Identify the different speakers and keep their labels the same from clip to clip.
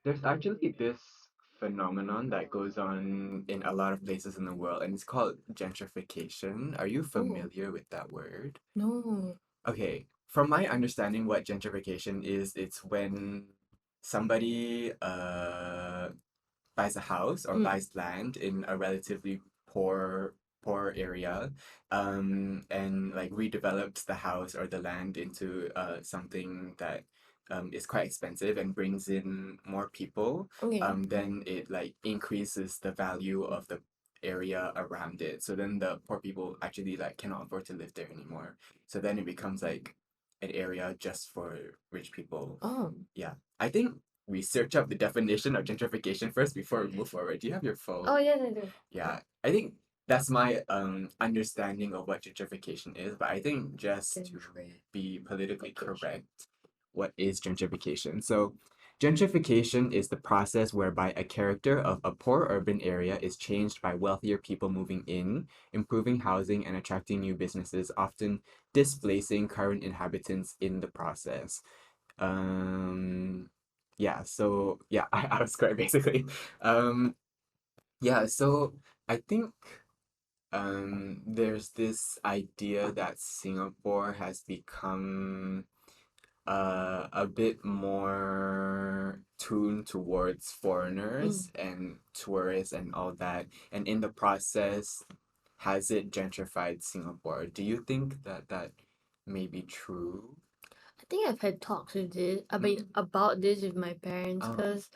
Speaker 1: There's actually this phenomenon that goes on in a lot of places in the world, and it's called gentrification. Are you
Speaker 2: Oh,
Speaker 1: familiar with that word?
Speaker 2: no.
Speaker 1: Okay, from my understanding, what gentrification is, it's when somebody buys a house or
Speaker 2: Mm,
Speaker 1: buys land in a relatively poor area, and like redevelops the house or the land into something that is quite expensive and brings in more people,
Speaker 2: okay.
Speaker 1: then it like increases the value of the area around it. So then the poor people actually like cannot afford to live there anymore. So then it becomes like an area just for rich people.
Speaker 2: Oh,
Speaker 1: Yeah. I think we search up the definition of gentrification first before we move forward. Do you have your phone?
Speaker 2: oh yes, I do.
Speaker 1: Yeah. I think that's my understanding of what gentrification is, but I think just to be politically
Speaker 2: Gentrification.
Speaker 1: correct, what is gentrification? So gentrification is the process whereby a character of a poor urban area is changed by wealthier people moving in, improving housing and attracting new businesses, often displacing current inhabitants in the process. Um, yeah, so yeah, I was correct basically. Um, yeah, so I think there's this idea that Singapore has become a bit more tuned towards
Speaker 2: Mm.
Speaker 1: foreigners and tourists and all that, and in the process, has it gentrified Singapore? Do you think that that may be true?
Speaker 2: I think I've had talks with this
Speaker 1: Mm.
Speaker 2: about this with my parents
Speaker 1: Oh.
Speaker 2: because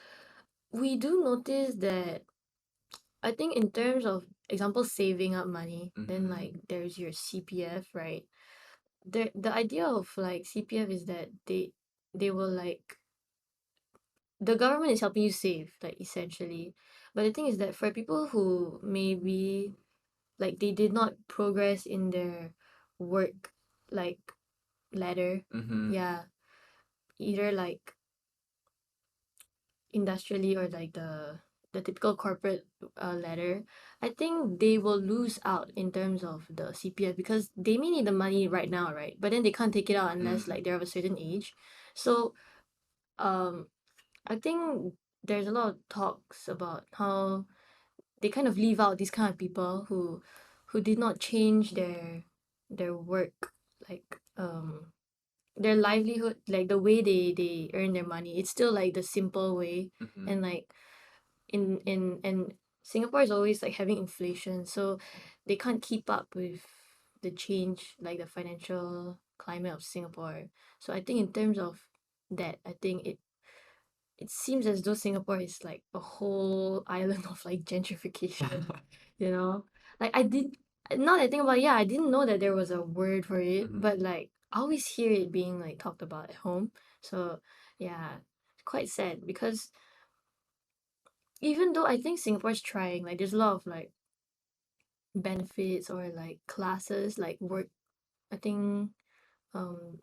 Speaker 2: we do notice that I think in terms of example saving up money, then
Speaker 1: Mm-hmm.
Speaker 2: like there's your CPF, right? The idea of like CPF is that they will like the government is helping you save, like essentially. But the thing is that for people who maybe like they did not progress in their work like ladder,
Speaker 1: Mm-hmm.
Speaker 2: yeah, either like industrially or like the typical corporate ladder, I think they will lose out in terms of the CPF because they may need the money right now, right? But then they can't take it out unless
Speaker 1: Mm.
Speaker 2: like they're of a certain age. So um I think there's a lot of talks about how they kind of leave out these kind of people who did not change their work like their livelihood, like the way they earn their money. It's still like the simple way,
Speaker 1: Mm-hmm.
Speaker 2: and like in and Singapore is always like having inflation, so they can't keep up with the change, like the financial climate of Singapore. So I think in terms of that, I think it seems as though Singapore is like a whole island of like gentrification, you know? Like I did now that I think about it, yeah, I didn't know that there was a word for it,
Speaker 1: Mm-hmm.
Speaker 2: but like I always hear it being like talked about at home. So yeah, it's quite sad because even though I think Singapore's trying, like there's a lot of like benefits or like classes, like work I think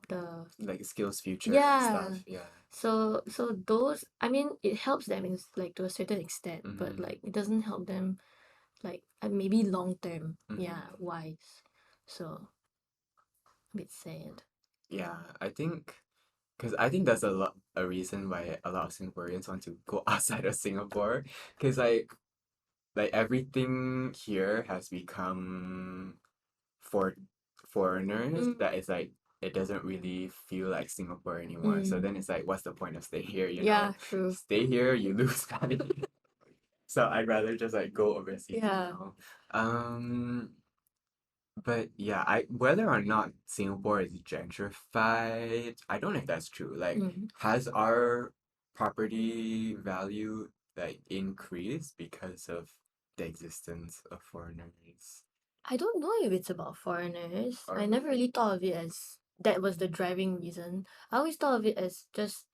Speaker 2: the
Speaker 1: Like skills future and
Speaker 2: yeah.
Speaker 1: stuff. Yeah.
Speaker 2: So those I mean it helps them in like to a certain extent, but
Speaker 1: Mm-hmm.
Speaker 2: like it doesn't help them like maybe long term, yeah,
Speaker 1: Mm-hmm.
Speaker 2: wise. So a bit sad.
Speaker 1: Yeah, I think because I think there's a reason why a lot of Singaporeans want to go outside of Singapore because like everything here has become for foreigners
Speaker 2: Mm,
Speaker 1: that is like it doesn't really feel like Singapore anymore. So
Speaker 2: mm,
Speaker 1: then it's like what's the point of staying here, you know?
Speaker 2: yeah, true.
Speaker 1: Stay here, you lose money. So I'd rather just like go overseas
Speaker 2: Yeah.
Speaker 1: now. Um but yeah, I whether or not Singapore is gentrified, I don't know if that's true. Like,
Speaker 2: Mm.
Speaker 1: has our property value like increased because of the existence of foreigners?
Speaker 2: I don't know if it's about foreigners. I
Speaker 1: Or
Speaker 2: never really thought of it as that was the driving reason. I always thought of it as just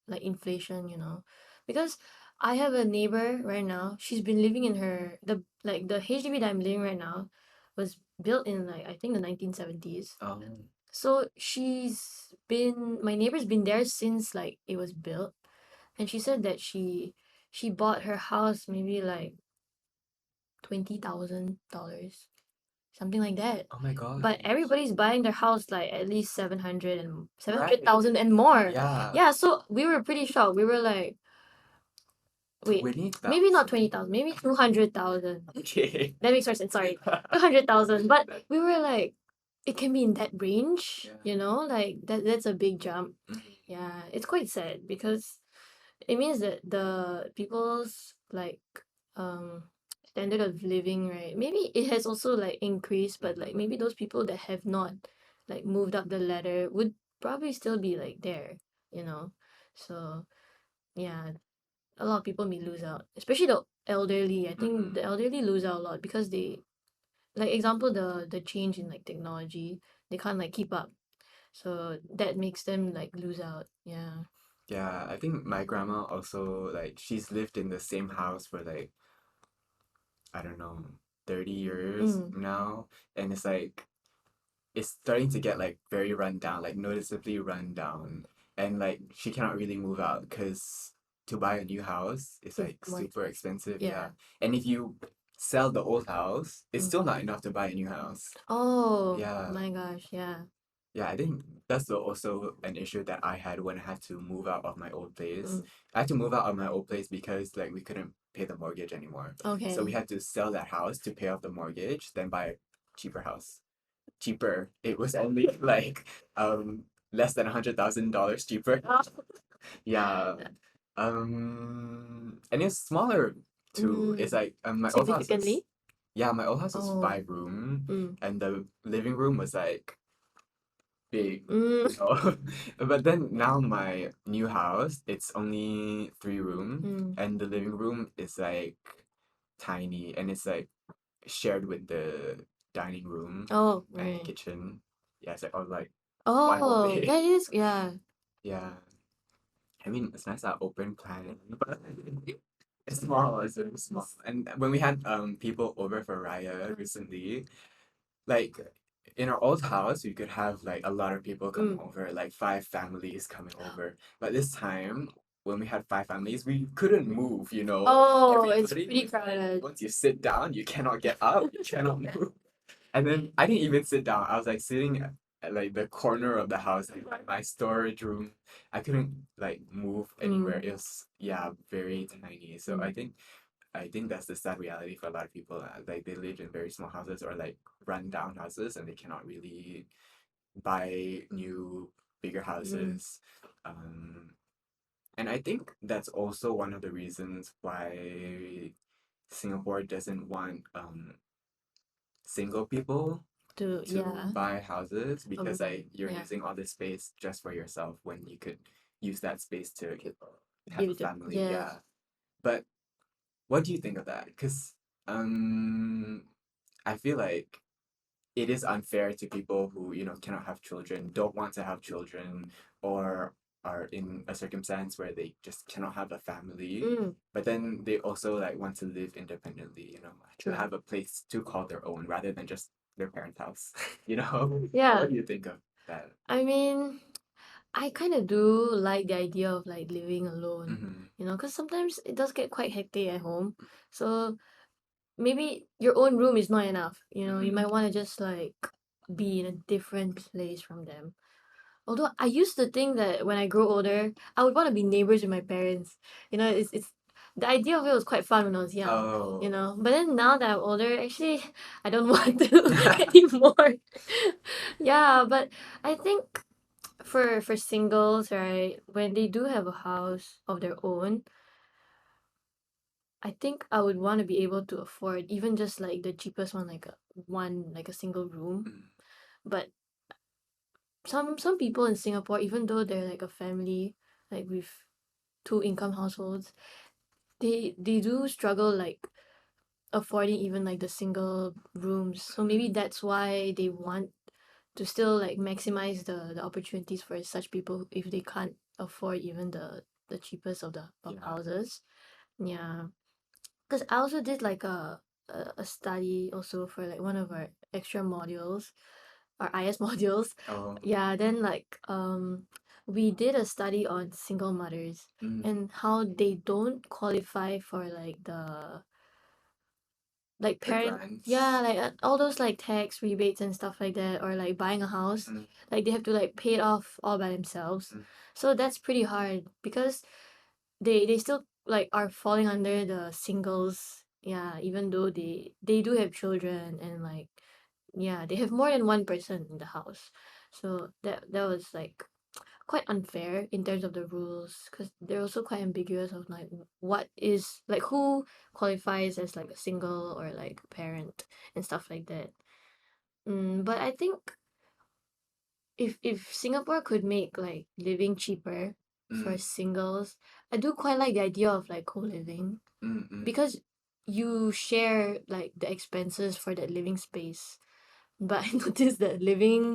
Speaker 2: like inflation, you know. Because I have a neighbor right now. She's been living in her the HDB that I'm living right now was built in like I think the 1970s.
Speaker 1: um
Speaker 2: So my neighbor's been there since like it was built, and she said that she bought her house maybe like $20,000, something like that.
Speaker 1: oh my
Speaker 2: But
Speaker 1: gosh.
Speaker 2: everybody's buying their house like at least 700 and seven hundred
Speaker 1: Right.
Speaker 2: thousand and more.
Speaker 1: Yeah.
Speaker 2: Yeah, so we were pretty shocked. We were like, Wait, maybe not 20,000, maybe 200,000.
Speaker 1: Okay.
Speaker 2: That makes more sense. Sorry, 200,000. But we were like, it can be in that range,
Speaker 1: Yeah.
Speaker 2: you know, like that's a big jump.
Speaker 1: Mhm.
Speaker 2: Yeah, it's quite sad because it means that the people's like um standard of living, right? Maybe it has also like increased, but like maybe those people that have not like moved up the ladder would probably still be like there, you know. So yeah, a lot of people may lose out, especially the elderly. I think the elderly lose out a lot because they, like example, the change in like technology, they can't like keep up, so that makes them like lose out. Yeah.
Speaker 1: Yeah, I think my grandma also like she's lived in the same house for like I don't know 30 years
Speaker 2: Mm.
Speaker 1: now, and it's like it's starting to get like very run down, like noticeably run down, and like she cannot really move out because to buy a new house is
Speaker 2: It's
Speaker 1: like
Speaker 2: more
Speaker 1: super expensive,
Speaker 2: yeah.
Speaker 1: yeah. And if you sell the old house, it's
Speaker 2: Mm.
Speaker 1: still not enough to buy a new house.
Speaker 2: Oh
Speaker 1: Yeah.
Speaker 2: my gosh, yeah.
Speaker 1: Yeah, I think that's also an issue that I had when I had to move out of my old place.
Speaker 2: Mm.
Speaker 1: I had to move out of my old place because like we couldn't pay the mortgage anymore. So we
Speaker 2: Okay.
Speaker 1: had to sell that house to pay off the mortgage, then buy a cheaper house. Cheaper. It was only like less than $100,000 cheaper.
Speaker 2: Oh.
Speaker 1: Yeah. And it's smaller too. It's
Speaker 2: Mm.
Speaker 1: like my old house was
Speaker 2: Significantly?
Speaker 1: yeah, my old house was
Speaker 2: Oh.
Speaker 1: 5 room
Speaker 2: Mm.
Speaker 1: and the living room was like big,
Speaker 2: Mm.
Speaker 1: you know. But then now my new house, it's only 3 room,
Speaker 2: Mm.
Speaker 1: and the living room is like tiny, and it's like shared with the dining room
Speaker 2: Oh,
Speaker 1: and
Speaker 2: right.
Speaker 1: kitchen. Yeah, it's like all like one whole
Speaker 2: Oh,
Speaker 1: day.
Speaker 2: that is, yeah.
Speaker 1: Yeah, I mean it's nice that open plan, but it's small. It's very small. And when we had people over for Raya recently, like in our old house we could have like a lot of people come
Speaker 2: Mm.
Speaker 1: over, like 5 families coming over, but this time when we had 5 families we couldn't move, you know.
Speaker 2: Oh, it's
Speaker 1: Everybody
Speaker 2: pretty
Speaker 1: was like
Speaker 2: crowded.
Speaker 1: once you sit down you cannot get up, you cannot move. And then I didn't even sit down, I was like sitting at like the corner of the house, like my storage room. I couldn't like move anywhere.
Speaker 2: Mm.
Speaker 1: It was yeah very tiny. So
Speaker 2: Mm.
Speaker 1: I think that's the sad reality for a lot of people. Like they live in very small houses or like run down houses, and they cannot really buy new, bigger
Speaker 2: Mm.
Speaker 1: houses. Um, and I think that's also one of the reasons why Singapore doesn't want single people
Speaker 2: To,
Speaker 1: to
Speaker 2: yeah.
Speaker 1: buy houses because
Speaker 2: Overbuy.
Speaker 1: like you're
Speaker 2: Yeah.
Speaker 1: using all this space just for yourself when you could use that space to have
Speaker 2: Give
Speaker 1: a
Speaker 2: it to,
Speaker 1: family.
Speaker 2: yes.
Speaker 1: Yeah. But what do you think of that? Because um I feel like it is unfair to people who, you know, cannot have children, don't want to have children, or are in a circumstance where they just cannot have a family,
Speaker 2: Mm.
Speaker 1: but then they also like want to live independently, you know, to
Speaker 2: True.
Speaker 1: have a place to call their own rather than just their parents' house, you know?
Speaker 2: Yeah.
Speaker 1: What do you think of that?
Speaker 2: I mean, I kind of do like the idea of like living alone,
Speaker 1: Mm-hmm.
Speaker 2: you know, because sometimes it does get quite hectic at home. So maybe your own room is not enough, you know, you
Speaker 1: Mm-hmm.
Speaker 2: might want to just like be in a different place from them. Although I used to think that when I grow older, I would want to be neighbors with my parents. You know, it's the idea of it was quite fun when I was young, you
Speaker 1: Oh.
Speaker 2: know. But then now that I'm older, actually, I don't want to anymore. Yeah, but I think for singles, right, when they do have a house of their own, I think I would want to be able to afford even just like the cheapest one, like a single room.
Speaker 1: Mm,
Speaker 2: But some people in Singapore, even though they're like a family, like with two income households, they do struggle like affording even like the single rooms. So maybe that's why they want to still like maximize the opportunities for such people if they can't afford even the cheapest of
Speaker 1: yeah.
Speaker 2: houses. Yeah. Because I also did like a study also for like one of our extra modules, our IS modules.
Speaker 1: Oh.
Speaker 2: Yeah, then like we did a study on single mothers
Speaker 1: Mm,
Speaker 2: and how they don't qualify for like the like
Speaker 1: the
Speaker 2: parent, yeah,
Speaker 1: grants.
Speaker 2: like all those like tax rebates and stuff like that, or like buying a house,
Speaker 1: Mm,
Speaker 2: like they have to like pay it off all by themselves.
Speaker 1: mm,
Speaker 2: So that's pretty hard because they still like are falling under the singles. Yeah, even though they do have children and like yeah, they have more than one person in the house. So that was like quite unfair in terms of the rules because they're also quite ambiguous of like what is like who qualifies as like a single or like a parent and stuff like that. But I think if Singapore could make like living cheaper for
Speaker 1: Mm,
Speaker 2: singles, I do quite like the idea of like co-living
Speaker 1: mm, mm.
Speaker 2: because you share like the expenses for that living space. But I noticed that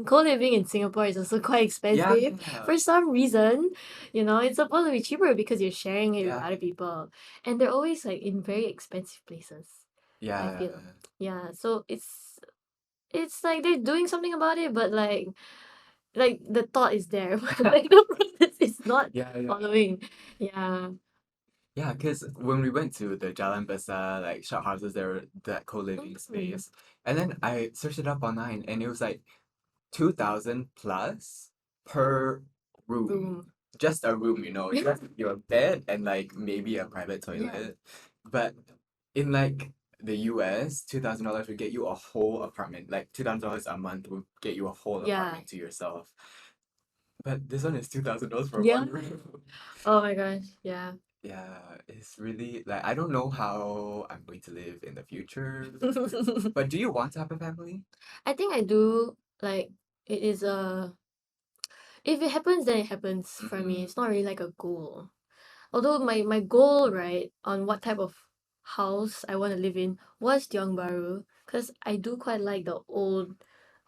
Speaker 2: co-living in Singapore is also quite
Speaker 1: Yeah,
Speaker 2: expensive for some reason. You know, it's supposed to be cheaper because you're sharing it with
Speaker 1: yeah,
Speaker 2: other people. And they're always like in very expensive places, I
Speaker 1: yeah.
Speaker 2: feel. Yeah, so it's like they're doing something about it, but like the thought is there, but like the process is not
Speaker 1: Yeah, yeah.
Speaker 2: following. Yeah.
Speaker 1: Yeah, because when we went to the Jalan Besar, like shop houses, there were that co-living
Speaker 2: Mm.
Speaker 1: space. And then I searched it up online and it was like 2000 plus per room.
Speaker 2: Room.
Speaker 1: Just a room, you know, just your bed and like maybe a private
Speaker 2: Yeah.
Speaker 1: toilet. But in like the US, $2,000 would get you a whole apartment. Like $2,000 a month would get you a whole
Speaker 2: Yeah.
Speaker 1: apartment to yourself. But this one is $2,000 for
Speaker 2: Yeah.
Speaker 1: one room.
Speaker 2: Oh my gosh. Yeah.
Speaker 1: Yeah, it's really like I don't know how I'm going to live in the future. But do you want to have a family?
Speaker 2: I think I do like it is a if it happens then it happens for me.
Speaker 1: Mm,
Speaker 2: It's not really like a goal. Although my goal, right, on what type of house I want to live in was Tiong Bahru because I do quite like the old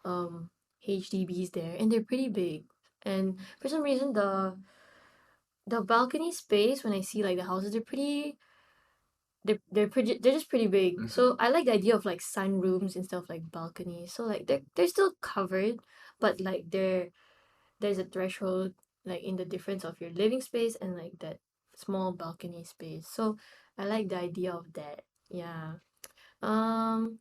Speaker 2: um HDBs there and they're pretty big. And for some reason the balcony space when I see like the houses they're just pretty big. So
Speaker 1: mhm,
Speaker 2: I like the idea of like sunrooms instead of like balconies. So like they're still covered, but like there's a threshold like in the difference of your living space and like that small balcony space. So I like the idea of that. Yeah. Um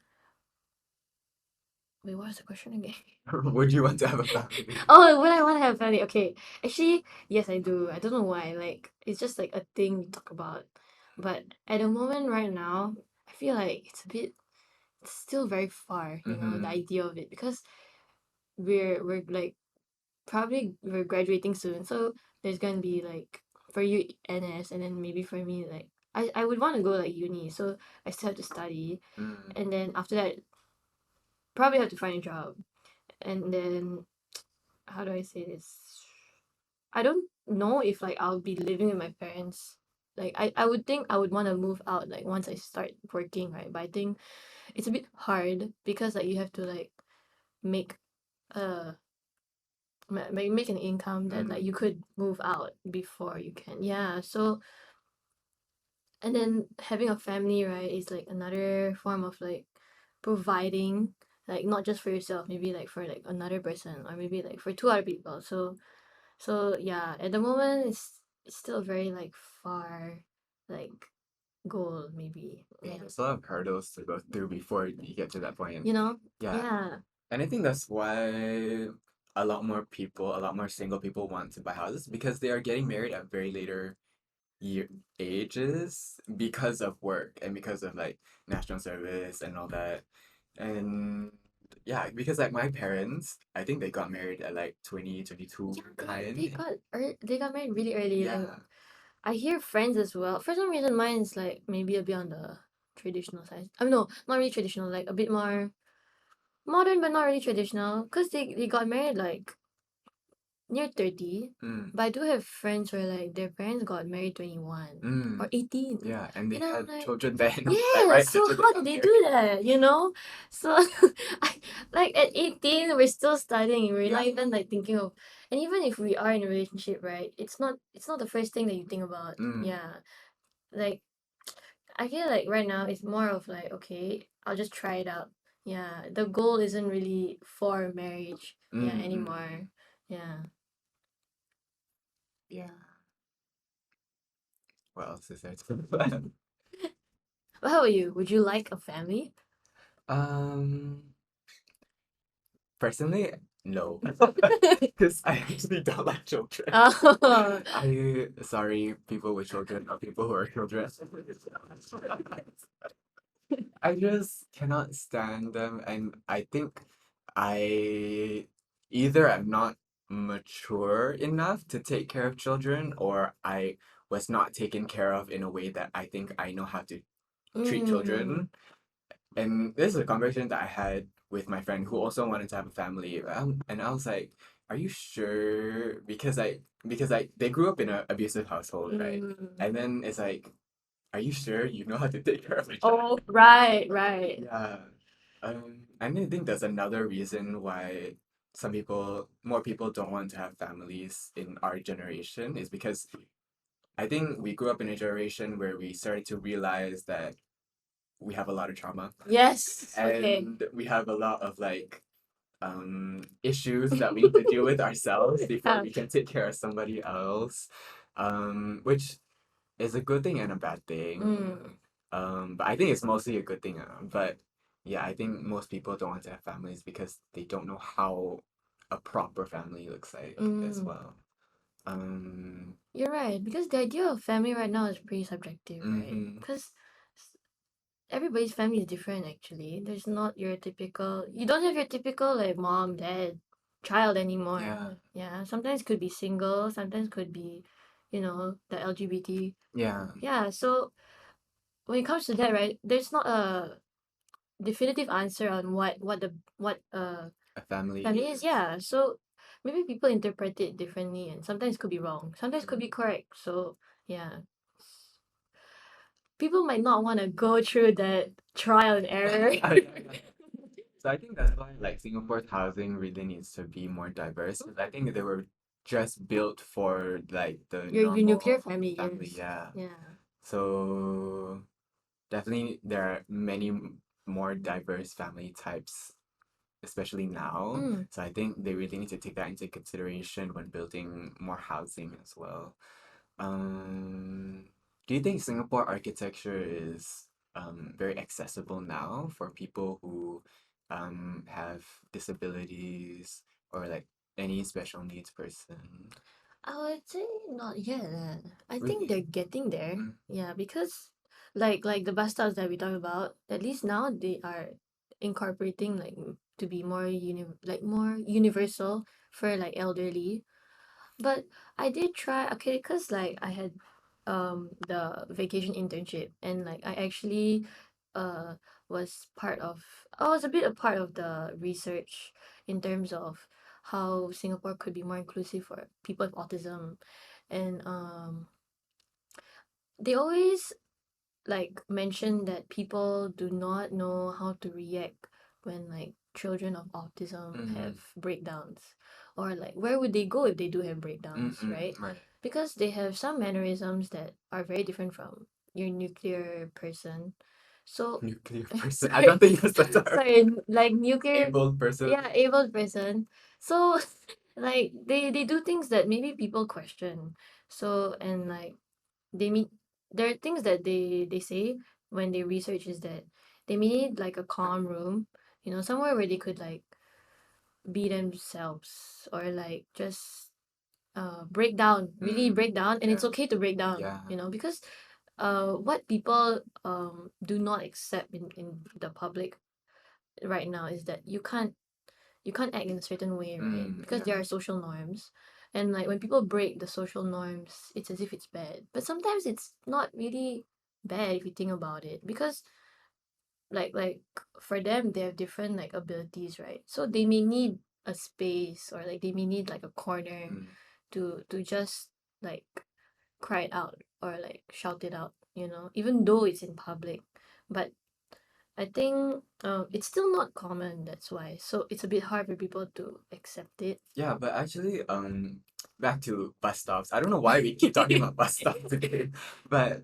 Speaker 2: wait, what was the question again?
Speaker 1: Would you want to have a family?
Speaker 2: Oh, would I want to have a family? Okay. Actually, yes I do. I don't know why. Like it's just like a thing we talk about. But at the moment right now, I feel like it's still very far, you know, the
Speaker 1: Mm-hmm.
Speaker 2: idea of it because we're like probably we're graduating soon, so there's gonna be like for you NS and then maybe for me like I would want to go like uni, so I still have to study
Speaker 1: Mm,
Speaker 2: and then after that probably have to find a job and then how do I say this? I don't know if like I'll be living with my parents. Like I would think I would want to move out like once I start working, right? But I think it's a bit hard because like you have to like make a make an income that like
Speaker 1: mm,
Speaker 2: you could move out before you can. Yeah. So and then having a family, right, is like another form of like providing, like not just for yourself, maybe like for like another person or maybe like for two other people. So yeah, at the moment it's still very like far like goal maybe.
Speaker 1: yeah,
Speaker 2: Yeah.
Speaker 1: there's a lot of hurdles to go through before you get to that point.
Speaker 2: You know?
Speaker 1: Yeah,
Speaker 2: Yeah.
Speaker 1: and I think that's why a lot more single people want to buy houses because they are getting married at very later year ages because of work and because of like national service and all that. And yeah, because like my parents, I think they got married at like 20, 22
Speaker 2: Yeah,
Speaker 1: kind.
Speaker 2: they got married really early. Like
Speaker 1: Yeah.
Speaker 2: I hear friends as well. For some reason, mine is like maybe a bit on the traditional side. I mean, no, not really traditional. Like a bit more modern, but not really traditional. Cause they got married like near 30.
Speaker 1: Mm,
Speaker 2: But I do have friends where like their parents got married 21 or
Speaker 1: mm.
Speaker 2: 18.
Speaker 1: Yeah, and they
Speaker 2: And I'm
Speaker 1: had
Speaker 2: like,
Speaker 1: children then, like
Speaker 2: yeah.
Speaker 1: right
Speaker 2: So
Speaker 1: after they
Speaker 2: how did
Speaker 1: got
Speaker 2: they
Speaker 1: married.
Speaker 2: do that? You know? So I like at 18, we're still studying. We're
Speaker 1: Yeah.
Speaker 2: not even like thinking of. And even if we are in a relationship, right? It's not the first thing that you think about.
Speaker 1: Mm,
Speaker 2: Yeah. Like I feel like right now it's more of like, okay, I'll just try it out. Yeah, the goal isn't really for marriage, yeah,
Speaker 1: mm, mm.
Speaker 2: anymore. Yeah.
Speaker 1: Yeah. What else is there to
Speaker 2: Well, how about you? Would you like a family?
Speaker 1: Um, Personally, no. Because I actually don't like children.
Speaker 2: Oh.
Speaker 1: Sorry, people with children or people who are children. I just cannot stand them, and I think I either I'm not mature enough to take care of children, or I was not taken care of in a way that I think I know how to treat
Speaker 2: Mm.
Speaker 1: children. And this is a conversation that I had with my friend who also wanted to have a family. And I was like, "Are you sure?" Because they grew up in an abusive household, right?
Speaker 2: Mm.
Speaker 1: And then it's like, "Are you sure you know how to take care of a
Speaker 2: Oh,
Speaker 1: child?"
Speaker 2: right, right.
Speaker 1: Yeah. And I think that's another reason why more people don't want to have families in our generation is because I think we grew up in a generation where we started to realize that we have a lot of trauma
Speaker 2: Yes. Okay.
Speaker 1: and we have a lot of issues that we need to deal with ourselves before
Speaker 2: Yeah.
Speaker 1: we can take care of somebody else. Which is a good thing and a bad thing.
Speaker 2: Mm.
Speaker 1: But I think it's mostly a good thing. But yeah, I think most people don't want to have families because they don't know how a proper family looks like as
Speaker 2: Mm.
Speaker 1: well. Um,
Speaker 2: You're right, because the idea of family right now is pretty subjective, right?
Speaker 1: mm-hmm.
Speaker 2: Because everybody's family is different actually. There's not your typical, you don't have your typical like mom, dad, child anymore.
Speaker 1: Yeah,
Speaker 2: Yeah, sometimes could be single, sometimes could be, the LGBT.
Speaker 1: yeah,
Speaker 2: Yeah, so when it comes to that, right, there's not a definitive answer on what
Speaker 1: a family
Speaker 2: family is.
Speaker 1: is.
Speaker 2: Yeah, so maybe people interpret it differently, and sometimes could be wrong, sometimes could be
Speaker 1: Mm.
Speaker 2: correct. So yeah, people might not want to go through that trial and error.
Speaker 1: So I think that's why like Singapore's housing really needs to be more diverse. 'Cause I think they were just built for like the
Speaker 2: Your nuclear
Speaker 1: normal
Speaker 2: family,
Speaker 1: family,
Speaker 2: yes.
Speaker 1: yeah.
Speaker 2: Yeah.
Speaker 1: So definitely there are many more diverse family types, especially now.
Speaker 2: Mm.
Speaker 1: So I think they really need to take that into consideration when building more housing as well. Um, do you think Singapore architecture is very accessible now for people who have disabilities or like any special needs person?
Speaker 2: I would say not yet. I think
Speaker 1: Really?
Speaker 2: they're getting there.
Speaker 1: Mm,
Speaker 2: Yeah, because like the bus stops that we talk about, at least now they are incorporating like to be more universal for like elderly. But I did try, okay, because like I had the vacation internship, and like I actually uh I was a bit a part of the research in terms of how Singapore could be more inclusive for people with autism. And they always like mention that people do not know how to react when like children of autism
Speaker 1: mm,
Speaker 2: have breakdowns, or like where would they go if they do have breakdowns, right?
Speaker 1: right.
Speaker 2: Because they have some mannerisms that are very different from your nuclear person. So
Speaker 1: Nuclear person. I
Speaker 2: sorry,
Speaker 1: don't think that's the term.
Speaker 2: sorry, like nuclear,
Speaker 1: Able person.
Speaker 2: yeah, able person. So like they do things that maybe people question. So, and like they mean, there are things that they say when they research is that they may need like a calm room, somewhere where they could like be themselves, or like just break down, really
Speaker 1: Mm,
Speaker 2: break down, and it's
Speaker 1: yeah,
Speaker 2: okay to break down,
Speaker 1: yeah.
Speaker 2: because what people do not accept in the public right now is that you can't act in a certain way, right?
Speaker 1: Mm,
Speaker 2: Because
Speaker 1: yeah.
Speaker 2: there are social norms. And like when people break the social norms, it's as if it's bad. But sometimes it's not really bad if you think about it. Because like for them they have different like abilities, right? So they may need a space, or like they may need like a corner
Speaker 1: Mm.
Speaker 2: to just like cry it out, or like shout it out, even though it's in public. But I think it's still not common, that's why. So it's a bit hard for people to accept it.
Speaker 1: Yeah, but actually, back to bus stops. I don't know why we keep talking about bus stops today, but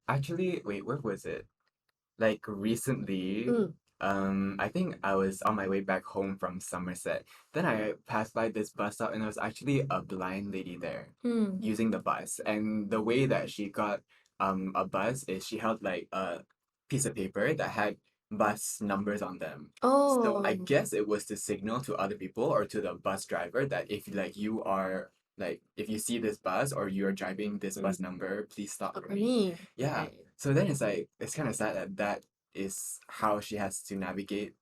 Speaker 1: actually, wait, where was it? Like recently,
Speaker 2: Mm.
Speaker 1: I think I was on my way back home from Somerset. Then I passed by this bus stop, and there was actually a blind lady there
Speaker 2: Mm.
Speaker 1: using the bus. And the way that she got a bus is she held like a piece of paper that had bus numbers on them. So I
Speaker 2: Oh,
Speaker 1: guess it was to signal to other people or to the bus driver that if like you are like if you see this bus or you're driving this
Speaker 2: mm,
Speaker 1: bus number, please stop
Speaker 2: not
Speaker 1: for
Speaker 2: for
Speaker 1: me.
Speaker 2: me.
Speaker 1: Yeah.
Speaker 2: Right.
Speaker 1: So then it's like it's kind of sad that that is how she has to navigate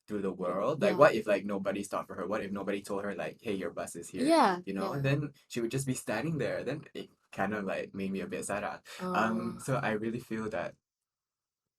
Speaker 1: through the world. Like
Speaker 2: Yeah.
Speaker 1: what if like nobody stopped for her? What if nobody told her like, hey, your bus is here?
Speaker 2: Yeah.
Speaker 1: You know, and
Speaker 2: Yeah.
Speaker 1: then she would just be standing there. Then it kind of like made me a bit sad.
Speaker 2: Oh.
Speaker 1: So I really feel that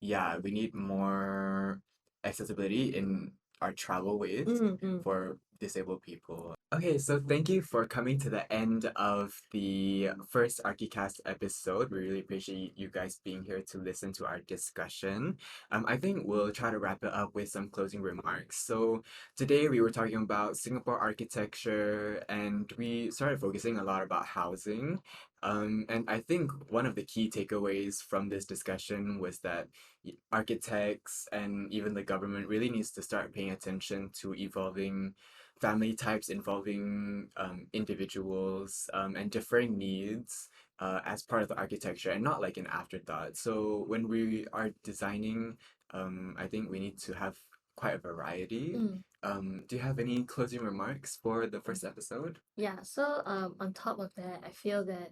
Speaker 1: yeah, we need more accessibility in our travel ways
Speaker 2: Mm, mm.
Speaker 1: for disabled people. Okay, so thank you for coming to the end of the first Archicast episode. We really appreciate you guys being here to listen to our discussion. I think we'll try to wrap it up with some closing remarks. So today we were talking about Singapore architecture and we started focusing a lot about housing. And I think one of the key takeaways from this discussion was that architects and even the government really needs to start paying attention to evolving family types involving individuals and differing needs as part of the architecture and not like an afterthought. So when we are designing, I think we need to have quite a variety.
Speaker 2: Mm.
Speaker 1: Do you have any closing remarks for the first episode?
Speaker 2: Yeah, so on top of that, I feel that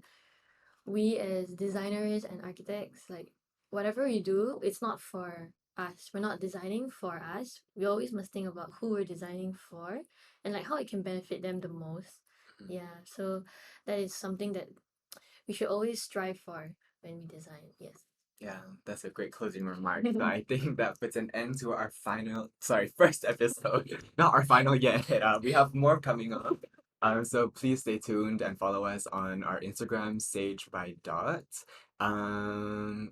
Speaker 2: we as designers and architects, like whatever we do, it's not for us. We're not designing for us. We always must think about who we're designing for and like how it can benefit them the most. Yeah, so that is something that we should always strive for when we design. Yes.
Speaker 1: Yeah, that's a great closing remark. So I think that puts an end to our first episode. Not our final yet. We have more coming up. So please stay tuned and follow us on our Instagram, Sage by Dot.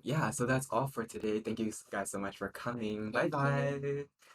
Speaker 1: Yeah, so that's all for today. Thank you guys so much for coming. Bye
Speaker 2: Thank you.
Speaker 1: bye.